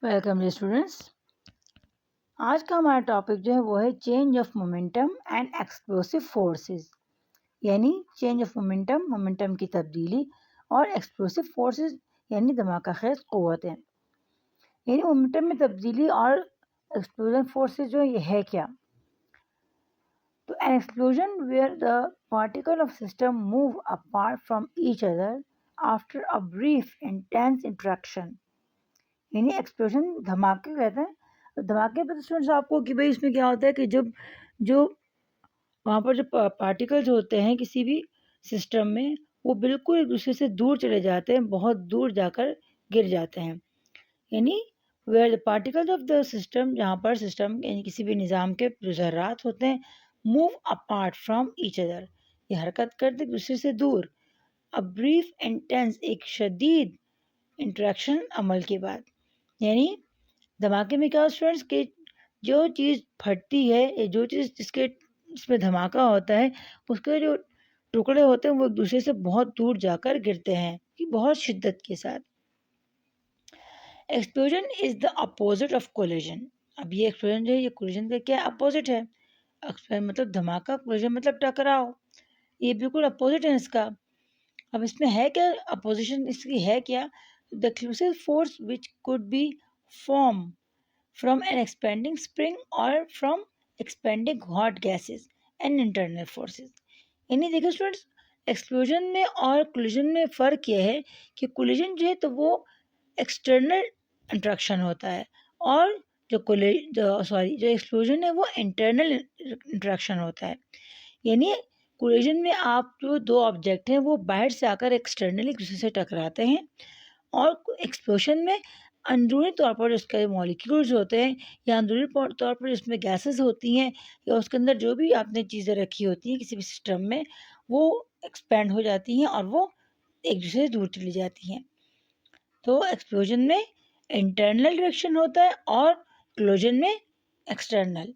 Welcome day students. आज का हमारा टॉपिक जो है वो है change of momentum and explosive forces, यानी चेंज ऑफ मोमेंटम, मोमेंटम की तब्दीली, और एक्सप्लोसिव फोर्सेस यानी धमाका खेज क़ुव्वतें। यानी मोमेंटम में तब्दीली और एक्सप्लोजन फोर्सेस जो ये है क्या? तो an explosion where the particle of system move apart from each other after a brief intense interaction, यानी एक्सप्लोजन धमाके कहते हैं। तो धमाके पर स्टूडेंट्स आपको कि भाई इसमें क्या होता है कि जब जो वहाँ पर जो पार्टिकल्स होते हैं किसी भी सिस्टम में, वो बिल्कुल एक दूसरे से दूर चले जाते हैं, बहुत दूर जाकर गिर जाते हैं। यानी where the particles of the system, जहाँ पर सिस्टम यानी किसी भी निज़ाम के जो ज़र्रात होते हैं, move apart from each other, ये हरकत करते एक दूसरे से दूर। अ ब्रीफ इंटेंस, एक शदीद इंट्रैक्शन अमल के बाद। यानी धमाके में क्या स्टूडेंट्स कि जो चीज़ फटती है या जो चीज़ जिसमें धमाका होता है, उसके जो टुकड़े होते हैं वो एक दूसरे से बहुत दूर जाकर गिरते हैं कि बहुत शिद्दत के साथ। Explosion is the opposite of collision. अब ये एक्सप्लोजन जो है ये कोलिजन का क्या अपोजिट है? एक्सप्लोजन मतलब धमाका, कोलिजन मतलब टकराव, ये बिल्कुल अपोजिट है इसका। अब इसमें है क्या अपोजिशन, इसकी है क्या? The explosive force which could be form from an expanding spring or from expanding hot gases and internal forces। यानी देखो स्टूडेंट्स, एक्सप्लोजन में और कोलिजन में फ़र्क यह है कि कोलिजन जो है तो वो एक्सटर्नल इंट्रैक्शन होता है, और जो एक्सप्लोजन है वो इंटरनल इंट्रैक्शन होता है। यानी कोलिजन में आप जो दो ऑब्जेक्ट हैं वो बाहर से आकर एक्सटर्नली एक दूसरे से टकराते हैं, और एक्सप्लोजन में अंदरूनी तौर पर उसके मॉलिक्यूल्स होते हैं, या अंदरूनी तौर पर जिसमें गैसेस होती हैं, या उसके अंदर जो भी आपने चीज़ें रखी होती हैं किसी भी सिस्टम में, वो एक्सपेंड हो जाती हैं और वो एक दूसरे से दूर चली जाती हैं। तो एक्सप्लोजन में इंटरनल रिएक्शन होता है और क्लोजन में एक्सटर्नल।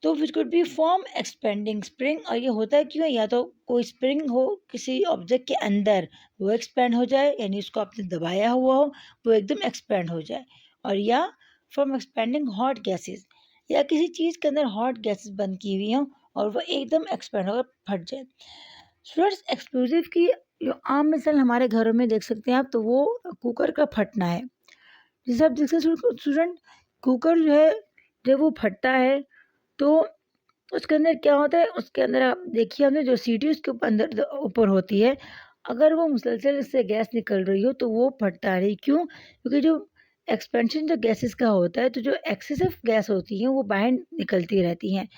तो which could be form expanding spring, और ये होता है क्यों? या तो कोई स्प्रिंग हो किसी ऑब्जेक्ट के अंदर, वो एक्सपेंड हो जाए, यानी उसको आपने दबाया हुआ हो वो एकदम एक्सपेंड हो जाए, और या फ्रॉम एक्सपेंडिंग हॉट गैसेस, या किसी चीज़ के अंदर हॉट गैसेस बंद की हुई हों और वो एकदम एक्सपेंड होकर फट जाए। स्टूडेंट्स, एक्सप्लोजिव की जो आम मिसाल हमारे घरों में देख सकते हैं आप, तो वो कुकर का फटना है। जैसे आप देख सकते स्टूडेंट, कुकर जो है जब वो फटता है तो उसके अंदर क्या होता है, उसके अंदर आप देखिए हमने जो सीटी उसके अंदर ऊपर होती है, अगर वो मुसलसल इससे गैस निकल रही हो तो वो फटता नहीं। क्यों? क्योंकि जो एक्सपेंशन जो गैसेस का होता है, तो जो एक्सेसिव गैस होती हैं वो बाहर निकलती रहती हैं।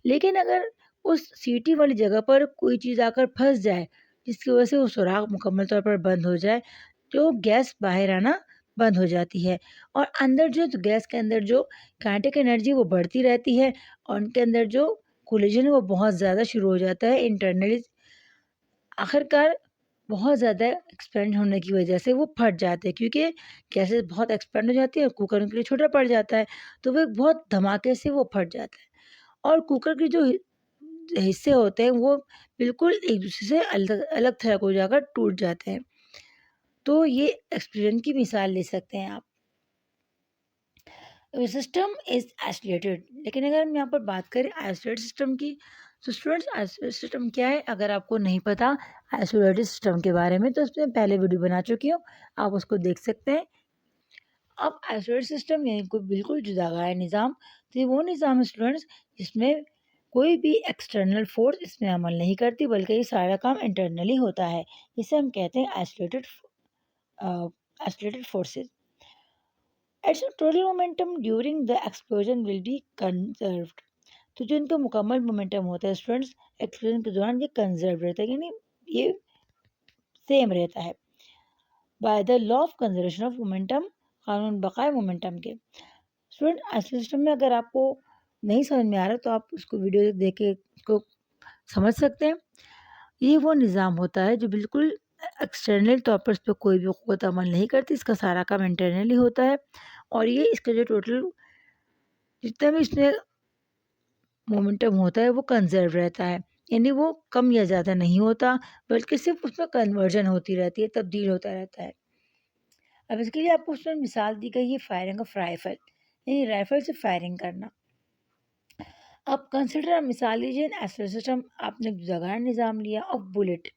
लेकिन अगर उस सीटी वाली जगह पर कोई चीज़ आकर फंस जाए, जिसकी वजह से वो सुराख मुकम्मल तौर पर बंद हो जाए, तो गैस बाहर आना बंद हो जाती है, और अंदर जो तो गैस के अंदर जो काइनेटिक एनर्जी वो बढ़ती रहती है, और उनके अंदर जो कोलिजन है वो बहुत ज़्यादा शुरू हो जाता है इंटरनली। आखिरकार बहुत ज़्यादा एक्सपेंड होने की वजह से वो फट जाते हैं, क्योंकि गैसेस बहुत एक्सपेंड हो जाती है और कुकर उनके लिए छोटा पड़ जाता है, तो वो एक बहुत धमाके से वो फट जाता है। और कुकर के जो हिस्से होते हैं वो बिल्कुल एक दूसरे से अलग अलग थलग हो जाकर टूट जाते हैं। तो ये एक्सप्लोजन की मिसाल ले सकते हैं आप। सिस्टम इज आइसोलेटेड, लेकिन अगर हम यहाँ पर बात करें आइसोलेटेड सिस्टम की, तो स्टूडेंट्स आइसोलेटेड सिस्टम क्या है? अगर आपको नहीं पता आइसोलेटेड सिस्टम के बारे में, तो उसमें पहले वीडियो बना चुकी हूँ, आप उसको देख सकते हैं। अब आइसोलेटेड सिस्टम यानी कोई बिल्कुल जुदागार निज़ाम, तो ये वो निज़ाम है स्टूडेंट्स जिसमें कोई भी एक्सटर्नल फोर्स इसमें अमल नहीं करती, बल्कि ये सारा काम इंटरनली होता है। इसे हम कहते हैं isolated forces. Its total momentum during the explosion will be conserved। तो जो इनका मुकम्मल मोमेंटम होता है स्टूडेंट्स, एक्सप्लोजन के दौरान ये कंजर्व रहता है, यानी ये सेम रहता है। By the law of conservation of momentum, कानून बकाए मोमेंटम के। स्टूडेंट आइसोलेशन सिस्टम में अगर आपको नहीं समझ में आ रहा तो आप उसको वीडियो देख के उसको समझ सकते हैं। ये वो निज़ाम होता है जो बिल्कुल एक्सटर्नल तौर पर उस पर कोई भी क़ुव्वत अमल नहीं करती, इसका सारा काम इंटरनली होता है, और ये इसका जो टोटल जितना भी इसमें मोमेंटम होता है वो कंजर्व रहता है, यानी वो कम या ज़्यादा नहीं होता, बल्कि सिर्फ उसमें कन्वर्जन होती रहती है, तब्दील होता रहता है। अब इसके लिए आपको उसमें मिसाल दी गई है फायरिंग ऑफ राइफल, यानी राइफल से फायरिंग करना। अब कंसिडर मिसाल लीजिए एस्ट्रो सिस्टम, आपने जगह निज़ाम लिया ऑफ बुलेट,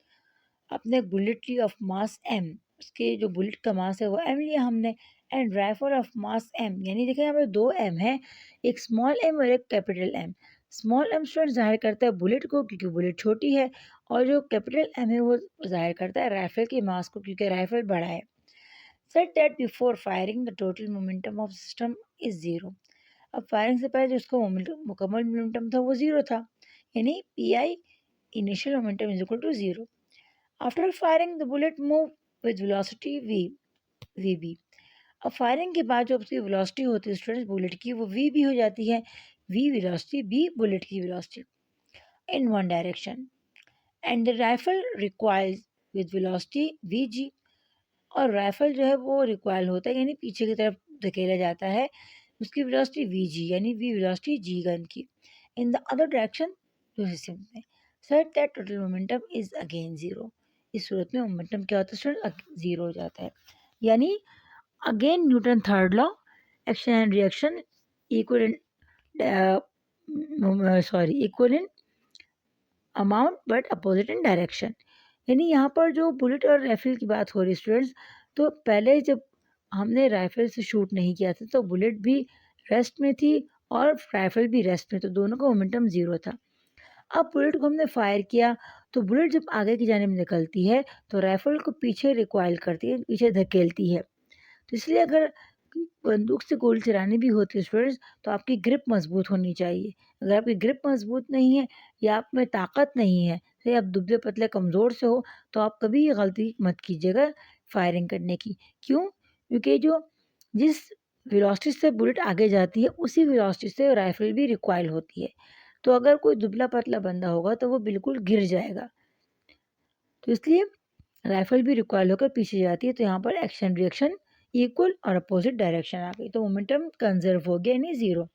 अपने बुलेट ली ऑफ मास एम, उसके जो बुलेट का मास है वो एम लिया हमने, and rifle of mass M, यानी देखिए यहाँ पे दो एम है, एक स्मॉल एम और एक capital M. Small M student जाहिर करता है बुलेट को क्योंकि बुलेट छोटी है, और जो कैपिटल एम है वो जाहिर करता है राइफल के मास को क्योंकि राइफल बड़ा है। Set that before firing the total momentum of system is zero. अब फायरिंग से पहले जो उसका मुकम्मल मोमेंटम था वो जीरो था, यानी P I initial momentum is equal to zero. After firing the bullet move with velocity V, V B. अब फायरिंग के बाद जो उसकी वेलोसिटी होती है स्टूडेंट्स बुलेट की, वो वी बी हो जाती है, वी वेलोसिटी बी बुलेट की velocity, in one direction, and the rifle requires with velocity we जी। और राइफल जो है वो रिक्वायल होता है, यानी पीछे की तरफ धकेला जाता है, उसकी वेलोसिटी वी जी, यानी वी वेलोसिटी जी गन की, इन द अदर डायरेक्शन दूसरी सिम में। Set that total momentum is again zero. इस सूरत में मोमेंटम क्या होता है स्टूडेंट, जीरो हो जाता है। यानी again Newton third law, action and reaction equal, equal in amount but opposite in direction. यानी यहाँ पर जो बुलेट और राइफल की बात हो रही है स्टूडेंट्स, तो पहले जब हमने राइफल से शूट नहीं किया था तो बुलेट भी रेस्ट में थी और राइफल भी रेस्ट में, तो दोनों का मोमेंटम ज़ीरो था। अब बुलेट को हमने फायर किया तो बुलेट जब आगे की जानिब निकलती है तो राइफल को पीछे रिकॉइल करती है, पीछे धकेलती है। तो इसलिए अगर बंदूक से गोली चलानी भी होती है स्टूडेंट्स, तो आपकी ग्रिप मजबूत होनी चाहिए। अगर आपकी ग्रिप मजबूत नहीं है या आप में ताकत नहीं है, तो आप दुबले पतले कमज़ोर से हो, तो आप कभी ये गलती मत कीजिएगा फायरिंग करने की। क्यों? क्योंकि जो जिस वेलोसिटी से बुलेट आगे जाती है उसी वेलोसिटी से राइफल भी रिकॉइल होती है। तो अगर कोई दुबला पतला बंदा होगा तो वो बिल्कुल गिर जाएगा। तो इसलिए राइफल भी रिकॉइल होकर पीछे जाती है, तो यहाँ पर एक्शन रिएक्शन इक्वल और अपोजिट डायरेक्शन आ गई, तो मोमेंटम कंजर्व हो गया, यानी जीरो।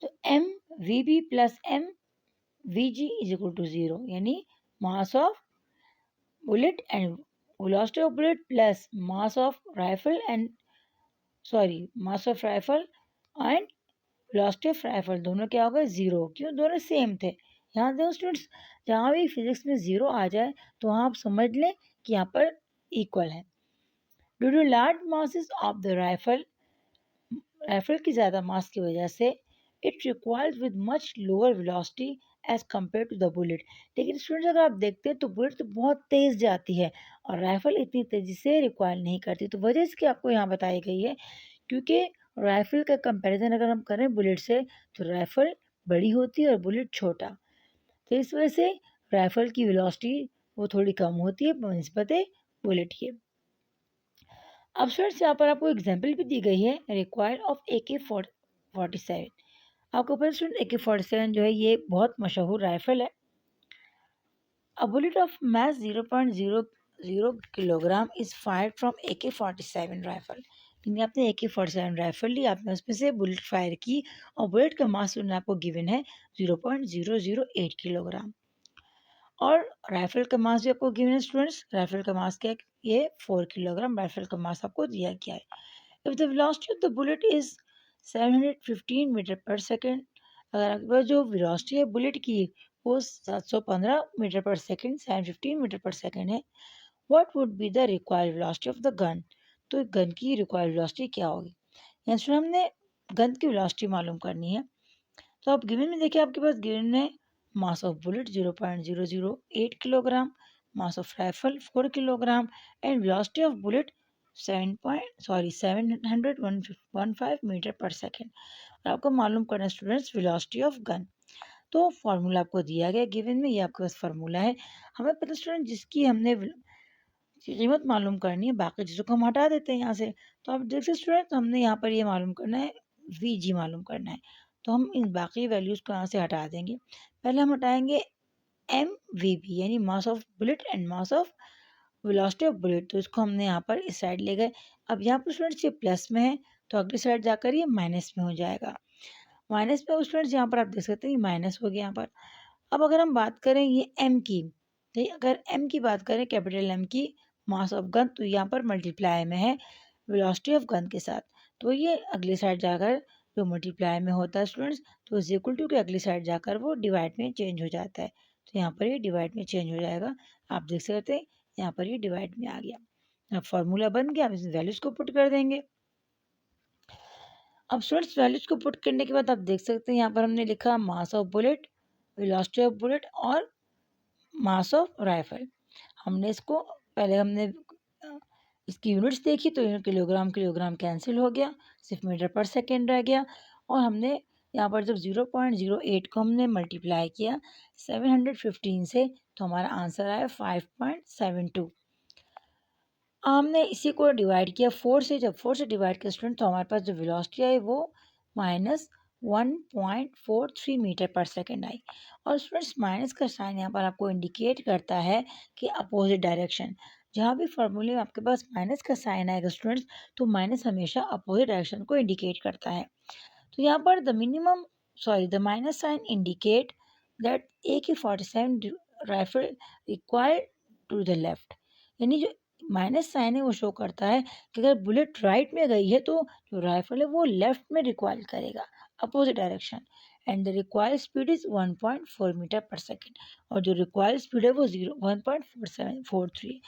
तो M V B plus M V G is equal to zero, यानी mass of bullet and velocity of bullet plus mass of rifle and mass of rifle and velocity of rifle, दोनों क्या हो गए zero. क्यों? दोनों same थे। यहाँ देखो स्टूडेंट्स, जहाँ भी फिजिक्स में जीरो आ जाए तो वहाँ आप समझ लें कि यहाँ पर इक्वल है। Due to large masses of the rifle, rifle की ज़्यादा मास की वजह से it requires with much lower velocity as compared to the bullet. लेकिन स्टूडेंट्स अगर आप देखते हैं तो बुलेट तो बहुत तेज़ जाती है और राइफल इतनी तेज़ी से रिक्वायर नहीं करती। तो वजह इसकी आपको यहाँ बताई गई है, क्योंकि राइफल का कंपैरिजन अगर हम करें बुलेट से तो राइफल बड़ी होती है और बुलेट छोटा, तो इस वजह से राइफल की वेलोसिटी वो थोड़ी कम होती है बनिस्बत बुलेट के। अब स्टूडेंट्स यहाँ पर आपको एग्जाम्पल भी दी गई है रिक्वायर्ड ऑफ AK-47। आपको पता है स्टूडेंट AK-47 जो है ये बहुत मशहूर राइफल है। A bullet of mass 0.00 kilogram is fired from AK-47 rifle. यानी आपने AK-47 राइफल ली, आपने उसमें से बुलेट फायर की और बुलेट का मास आपको गिवन है 0.008 किलोग्राम। और राइफल का मास भी आपको गिवन है स्टूडेंट्स, राइफल का मास क्या है? ये 4 किलोग्राम राइफल का मास आपको दिया गया है। If the velocity of the bullet is 715 metre per second, अगर आपके पास जो वेलोसिटी है बुलेट की वो 715 metre per second, 715 metre per second है, what would be the required velocity of the gun. तो गन की रिक्वायर्ड वेलोसिटी क्या होगी? यहाँ स्टूडेंट हमने गन की वेलोसिटी मालूम करनी है। तो आप गिवन में देखिए, आपके पास गिवन है mass of bullet 0.008 kilogram, mass of rifle 4 kilogram and velocity of bullet 715 metre per second. और आपको मालूम करना है स्टूडेंट्स वेलोसिटी ऑफ गन। तो फार्मूला आपको दिया गया गिवन में, ये आपके पास फार्मूला है। हमें पता स्टूडेंट जिसकी हमने कीमत मालूम करनी है, बाकी चीज़ों को हम हटा देते हैं यहाँ से। तो आप देख सकते स्टूडेंट हमने यहाँ पर ये मालूम करना है, वी जी मालूम करना है, तो हम इन बाकी वैल्यूज़ को यहाँ से हटा देंगे। पहले हम हटाएंगे एम वी बी, यानी mass of bullet and mass of velocity of bullet, तो इसको हमने यहाँ पर इस साइड ले गए। अब यहाँ पर स्टूडेंट्स ये प्लस में है तो अगली साइड जाकर ये माइनस में हो जाएगा। माइनस में स्टूडेंट्स यहाँ पर आप देख सकते हैं ये माइनस हो गया यहाँ पर। अब अगर हम बात करें ये एम की, तो अगर एम की बात करें कैपिटल एम की, मास ऑफ गन, तो यहाँ पर मल्टीप्लाई में है वेलोसिटी ऑफ गन के साथ, तो ये अगली साइड जाकर जो मल्टीप्लाई में होता है स्टूडेंट्स, तो इज इक्वल टू के अगली साइड जाकर वो डिवाइड में चेंज हो जाता है। तो यहाँ पर ये डिवाइड में चेंज हो जाएगा, आप देख सकते हैं यहाँ पर ये डिवाइड में आ गया। अब फॉर्मूला बन गया, अब इस वैल्यूज को पुट कर देंगे। अब स्टूडेंट्स वैल्यूज को पुट करने के बाद आप देख सकते हैं यहाँ पर हमने लिखा मास of bullet, velocity of bullet और मास ऑफ राइफल। हमने इसको पहले हमने इसकी यूनिट्स देखी तो किलोग्राम किलोग्राम कैंसिल हो गया, सिर्फ मीटर पर सेकेंड रह गया। और हमने यहाँ पर जब 0.08 को हमने मल्टीप्लाई किया 715 से, तो हमारा आंसर आया 5.72। हमने इसी को डिवाइड किया 4 से, जब 4 से डिवाइड किया स्टूडेंट, तो हमारे पास जो वेलोसिटी आई वो -1.43 मीटर पर सेकेंड आई। और स्टूडेंट्स माइनस का साइन यहाँ पर आपको इंडिकेट करता है कि अपोजिट डायरेक्शन, जहाँ भी फॉर्मूले में आपके पास माइनस का साइन आएगा स्टूडेंट्स, तो माइनस हमेशा अपोजिट डायरेक्शन को इंडिकेट करता है। तो यहाँ पर the minus sign indicate that AK-47 rifle required to the left, यानी जो माइनस साइन है वो शो करता है कि अगर बुलेट राइट में गई है तो जो राइफल है वो लेफ्ट में रिक्वायर करेगा, opposite direction. And the required speed is 1.4 metre per second, और जो रिक्वायर्ड स्पीड है वो 1.4743।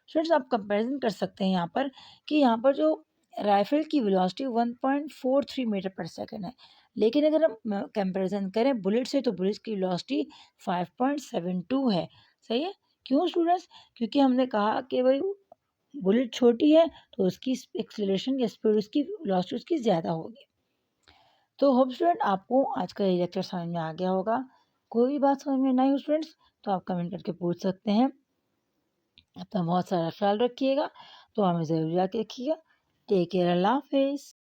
स्टूडेंट्स आप कंपैरिजन कर सकते हैं यहाँ पर कि यहाँ पर जो राइफल की वेलोसिटी 1.43 मीटर पर सेकेंड है, लेकिन अगर हम कंपैरिजन करें बुलेट से, तो बुलेट की वेलोसिटी 5.72 है। सही है, क्यों स्टूडेंट्स? क्योंकि हमने कहा कि भाई बुलेट छोटी है तो उसकी एक्सीलरेशन या स्पीड उसकी वेलोसिटी उसकी ज़्यादा होगी। तो होप स्टूडेंट आपको आज का ये लेक्चर समझ में आ गया होगा। कोई भी बात समझ में नहीं हो स्टूडेंट्स, तो आप कमेंट करके पूछ सकते हैं। अपना बहुत सारा ख्याल रखिएगा, तो हमें ज़रूर याद रखिएगा। टेक केयर, अल्लाह हाफिज़।